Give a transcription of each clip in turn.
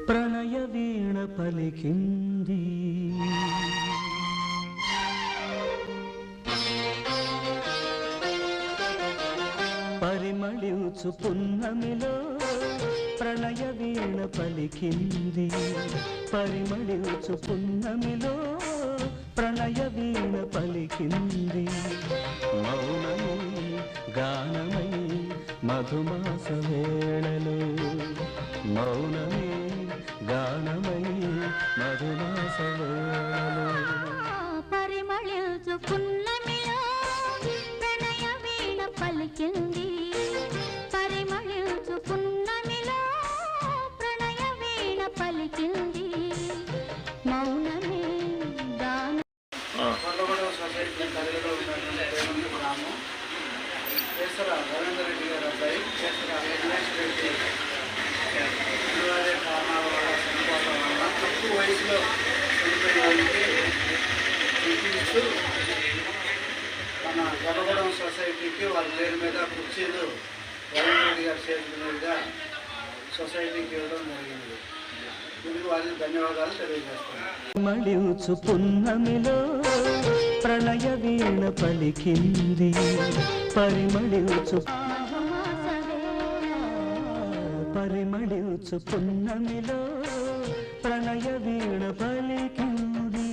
ప్రణయ వీణ పలికింది పరిమళించు పున్నమిలో ప్రణయ వీణ పలికింది పరిమళించు పున్నమిలో ప్రణయ వీణ పలికింది మౌనమై గానమై మధుమాస వేళలో మౌనమే గానమై మధుమాస వేళలో పరిమళించు పున్నమిలో ప్రణయ వీణ పలికింది పరిమళించు పున్నమిలో ప్రణయ వీణ పలికింది మౌనమే గాన రవీంద్ర రెడ్డి గారు అబ్బాయి విఘ్నేష్ రెడ్డి కారణాల వల్ల చనిపోవడం వల్ల తక్కువ వయసులో చనిపోయిన చూపిస్తూ మన గొడగూడెం సొసైటీకి వాళ్ళ పేరు మీద కుర్చీలు రవీంద్ర రెడ్డి గారి చేతుల మీదుగా సొసైటీకి ఇవ్వడం జరిగింది. దీనికి వారికి ధన్యవాదాలు తెలియజేస్తున్నాను. మళించు పున్నమిలో ప్రణయ వీణ పలికింది పరిమళించు పరిమళించు పున్నమిలో ప్రణయ వీణ పలికింది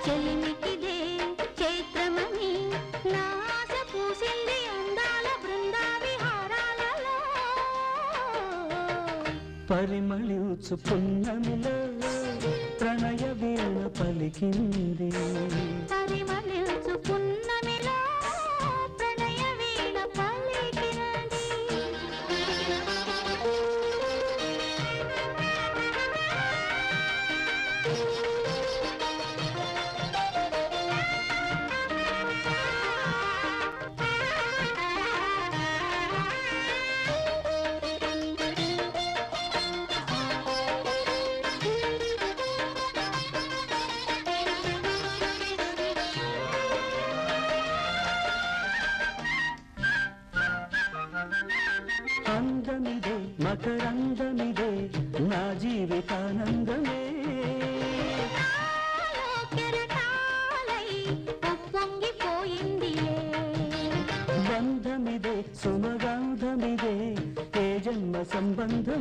చెలిమికిదే చైత్రమని నాశ పూసింది అందాల బృందా విహారాలలో పరిమళించు పున్నమిలో ప్రణయ వీణ పలికింది పరిమళించు పున్నమిలో ప్రణయ వీణ పలికింది అందమిదే మకరందమిదే నా జీవితానందమే బంధమిదే సుమగంధమిదే ఏ జన్మ సంబంధం